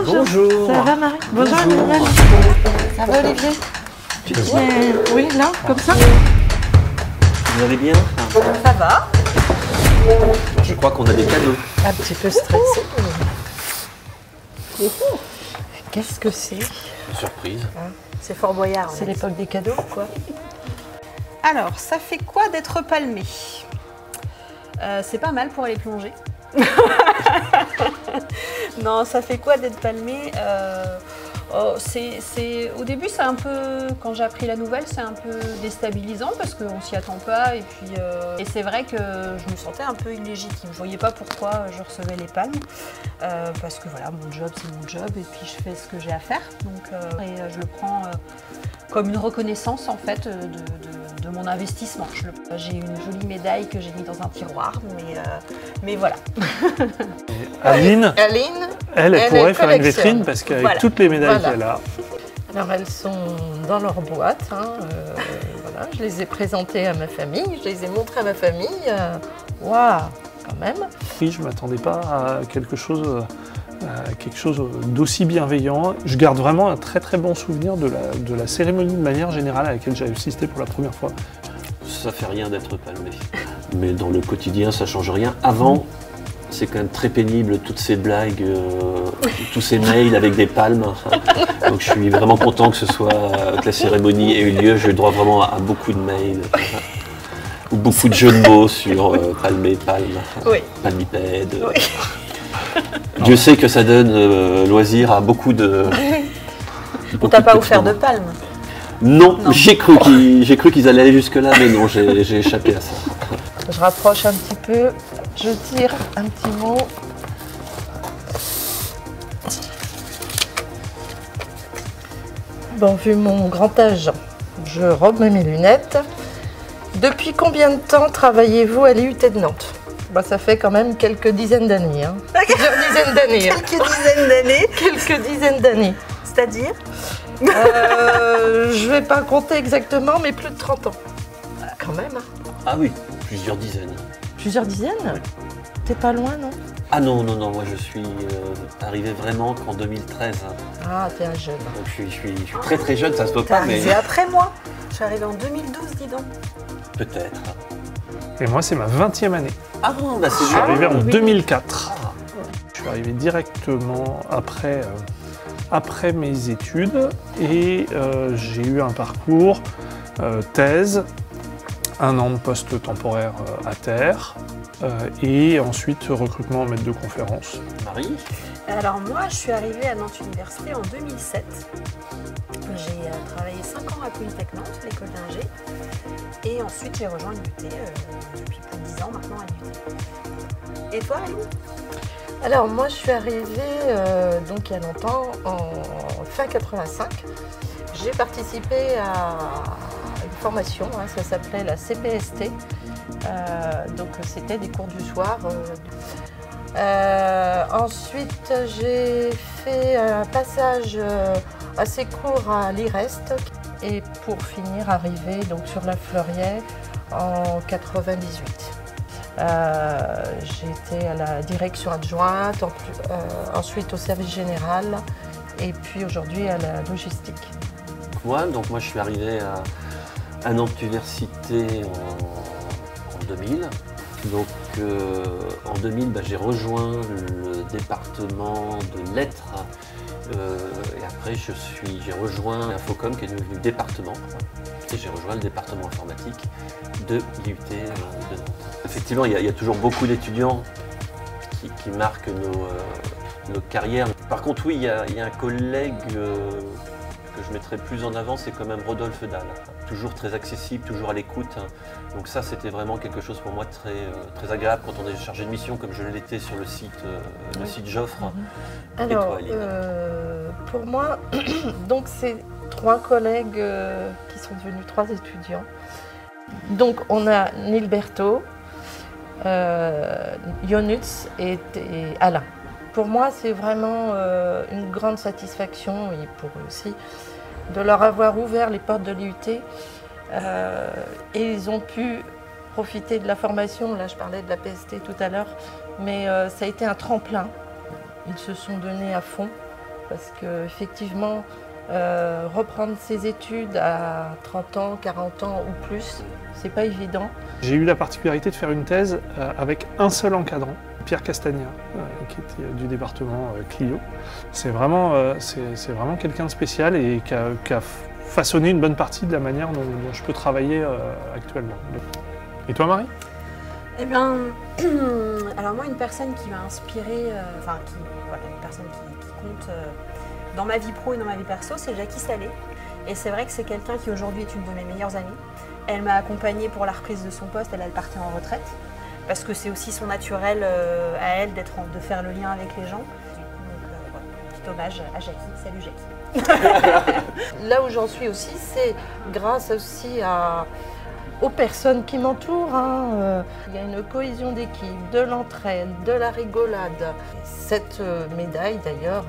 Bonjour. Ça va Marie? Bonjour Emmanuel. Ça va Olivier? Tu tiens, oui, là, comme ça? Vous allez bien? Ça va. Je crois qu'on a des cadeaux. Un petit peu stressé. Qu'est-ce que c'est? Une surprise. C'est Fort Boyard. C'est l'époque des cadeaux, quoi. Alors, ça fait quoi d'être palmé? C'est pas mal pour aller plonger. Non, ça fait quoi d'être palmé? Au début, c'est un peu, quand j'ai appris la nouvelle, c'est un peu déstabilisant parce qu'on s'y attend pas. Et puis, et c'est vrai que je me sentais un peu illégitime. Je voyais pas pourquoi je recevais les palmes. Parce que voilà, mon job, c'est mon job. Et puis, je fais ce que j'ai à faire. Donc, et je le prends comme une reconnaissance, en fait, de mon investissement. J'ai une jolie médaille que j'ai mis dans un tiroir. Mais voilà. Aline, elle pourrait faire une collectionne. vitrine parce qu'avec Voilà. toutes les médailles Voilà. qu'elle a, Alors elles sont dans leur boîte, voilà. Je les ai présentées à ma famille, je les ai montrées à ma famille. Waouh, quand même. oui, je ne m'attendais pas à quelque chose d'aussi bienveillant. Je garde vraiment un très très bon souvenir de la cérémonie de manière générale à laquelle j'ai assisté pour la première fois. Ça fait rien d'être palmé. Mais dans le quotidien, ça change rien. Avant, c'est quand même très pénible, toutes ces blagues, tous ces mails avec des palmes. Donc je suis vraiment content que que la cérémonie ait eu lieu. J'ai eu droit vraiment à beaucoup de mails. Ou beaucoup de jeux de mots sur palmé, palme, Oui. palmipède. Oui. Dieu sait que ça donne loisir à beaucoup de... On t'a pas offert de palme? Non, j'ai cru qu'ils allaient aller jusque-là, mais non, j'ai échappé à ça. Je rapproche un petit peu, je tire un petit mot. Bon, vu mon grand âge, je remets mes lunettes. Depuis combien de temps travaillez-vous à l'IUT de Nantes? Bah, ça fait quand même quelques dizaines d'années. Plusieurs dizaines d'années. Quelques dizaines d'années, Quelques dizaines d'années. c'est-à-dire? Je vais pas compter exactement, mais plus de 30 ans. Quand même. Ah oui, plusieurs dizaines. Plusieurs dizaines? T'es pas loin, non? Ah non, moi je suis arrivé vraiment qu'en 2013. Ah, t'es un jeune. Donc je suis très très jeune, ça se voit T'es pas, mais arrivé après moi. Je suis arrivée en 2012, dis donc. peut-être. Et moi, c'est ma 20e année. Ah bah c'est Je suis bien. arrivé en oui. 2004. Je suis arrivé directement après mes études et j'ai eu un parcours thèse, un an de poste temporaire à terre et ensuite recrutement en maître de conférence. Marie? Alors moi, je suis arrivée à Nantes Université en 2007. J'ai travaillé 5 ans à Polytech Nantes, l'école d'ingé. Et ensuite, j'ai rejoint l'IUT depuis plus de 10 ans maintenant à l'IUT. Et toi, Aline? Alors moi je suis arrivée donc il y a longtemps, en fin 85. J'ai participé à une formation, ça s'appelait la CPST. Donc c'était des cours du soir. Ensuite j'ai fait un passage assez court à l'IREST et pour finir arriver donc sur la Fleuriet en 98. J'ai été à la direction adjointe, ensuite au service général et puis aujourd'hui à la logistique. Moi je suis arrivé à Nantes Université en 2000. Donc en 2000, j'ai rejoint le département de lettres et après j'ai rejoint Infocom qui est devenu département et j'ai rejoint le département informatique de l'IUT de Nantes. Effectivement, il y a toujours beaucoup d'étudiants qui marquent nos carrières. Par contre, oui, il y a un collègue que je mettrais plus en avant, c'est quand même Rodolphe Dahl. Toujours très accessible, toujours à l'écoute. Donc ça, c'était vraiment quelque chose pour moi très agréable quand on est chargé de mission, comme je l'étais sur le site Joffre. Et Alors, toi, Aline? pour moi, donc c'est 3 collègues qui sont devenus 3 étudiants. Donc on a Nilberto, Yonuts et Alain. Pour moi, c'est vraiment une grande satisfaction, et pour eux aussi, de leur avoir ouvert les portes de l'IUT. Et ils ont pu profiter de la formation. Là, je parlais de la PST tout à l'heure, mais ça a été un tremplin. Ils se sont donnés à fond parce que effectivement, reprendre ses études à 30 ans, 40 ans ou plus, c'est pas évident. J'ai eu la particularité de faire une thèse avec un seul encadrant, Pierre Castagna, qui était du département Clio. C'est vraiment quelqu'un de spécial et qui a façonné une bonne partie de la manière dont je peux travailler actuellement. Et toi, Marie? Eh bien, alors moi, une personne qui m'a inspirée, une personne qui compte dans ma vie pro et dans ma vie perso, c'est Jackie Salé. Et c'est vrai que c'est quelqu'un qui aujourd'hui est une de mes meilleures amies. Elle m'a accompagnée pour la reprise de son poste, elle partait en retraite, parce que c'est aussi son naturel à elle de faire le lien avec les gens. Donc, petit hommage à Jackie. Salut Jackie. Là où j'en suis aussi, c'est grâce aussi aux personnes qui m'entourent. Il y a une cohésion d'équipe, de l'entraide, de la rigolade. Cette médaille d'ailleurs,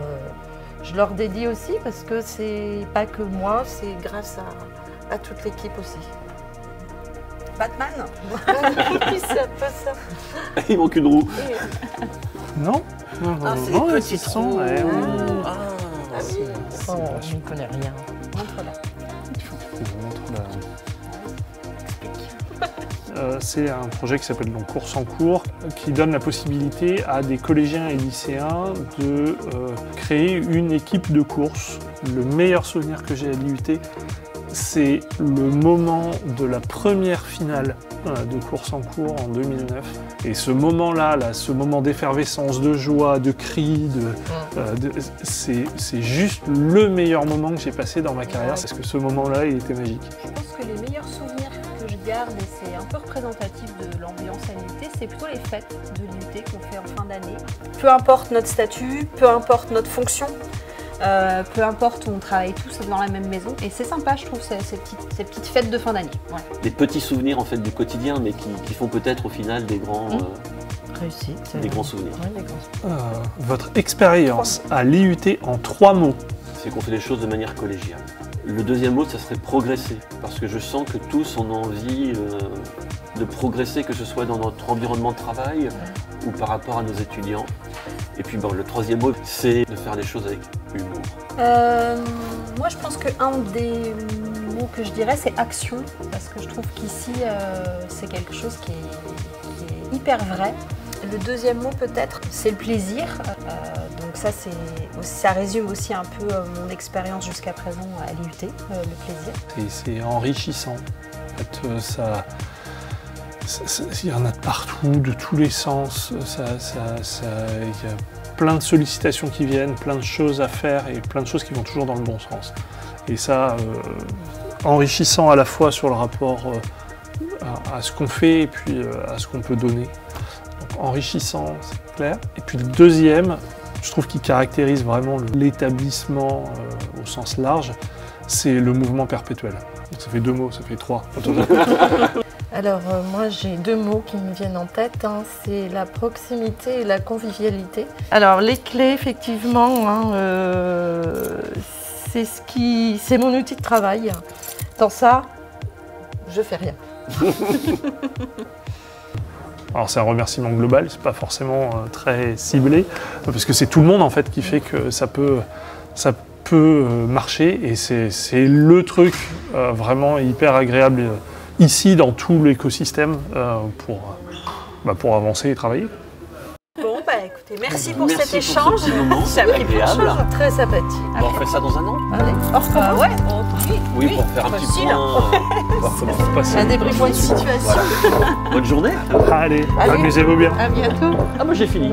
je leur dédie aussi parce que c'est pas que moi, c'est grâce à toute l'équipe aussi. Batman. Oui, c'est un peu ça. Il manque une roue. Non? Ah, c'est Non, une ils petite sont, roue. ouais, oui. Ah, Oh, je ne connais rien. Montre-la. Il faut que je vous montre c'est un projet qui s'appelle donc Course en cours, qui donne la possibilité à des collégiens et lycéens de créer une équipe de course. Le meilleur souvenir que j'ai à l'IUT, c'est le moment de la première finale de course en cours en 2009. Et ce moment-là, ce moment d'effervescence, de joie, de cris, c'est juste le meilleur moment que j'ai passé dans ma carrière, parce que ce moment-là, il était magique. Je pense que les meilleurs souvenirs que je garde, et c'est un peu représentatif de l'ambiance à l'IUT, c'est plutôt les fêtes de l'IUT qu'on fait en fin d'année. Peu importe notre statut, peu importe notre fonction, peu importe, on travaille tous dans la même maison. Et c'est sympa, je trouve, ces petites fêtes de fin d'année. Ouais. des petits souvenirs en fait du quotidien, mais qui font peut-être au final des grands, Réussite. des grands souvenirs. Ouais, des grands souvenirs. Votre expérience à l'IUT en 3 mots. C'est qu'on fait les choses de manière collégiale. Le deuxième mot, ça serait progresser, parce que je sens que tous on a envie de progresser, que ce soit dans notre environnement de travail ou par rapport à nos étudiants. Et puis bon, le troisième mot, c'est de faire les choses avec humour. Moi, je pense qu'un des mots que je dirais, c'est action, parce que je trouve qu'ici, c'est quelque chose qui est hyper vrai. Le deuxième mot, peut-être, c'est le plaisir. Donc ça résume aussi un peu mon expérience jusqu'à présent à l'IUT, le plaisir. C'est enrichissant. En fait, il y en a de partout, de tous les sens. Il y a plein de sollicitations qui viennent, plein de choses à faire et plein de choses qui vont toujours dans le bon sens. Et ça, enrichissant à la fois sur le rapport à ce qu'on fait et puis à ce qu'on peut donner. Donc, enrichissant, c'est clair. Et puis le deuxième, je trouve qu'il caractérise vraiment l'établissement au sens large, c'est le mouvement perpétuel. Donc, ça fait 2 mots, ça fait 3. Alors moi j'ai 2 mots qui me viennent en tête, c'est la proximité et la convivialité. Alors les clés effectivement, c'est mon outil de travail. Dans ça, je fais rien. Alors c'est un remerciement global, c'est pas forcément très ciblé, parce que c'est tout le monde en fait qui fait que ça peut marcher, et c'est le truc vraiment hyper agréable ici dans tout l'écosystème pour avancer et travailler. Bon, écoutez, merci pour Merci cet échange. ce petit moment, Ça m'a c'est pris plein de agréable. choses. Très sympathique. Bon, on fait ça dans un an. Allez, au revoir. Ouais, Oui, pour faire un petit facile. point. Voir comment ça se passe. Un débriefing de situation. Bonne journée. Allez, Allez. amusez-vous bien. À bientôt. Ah, moi j'ai fini.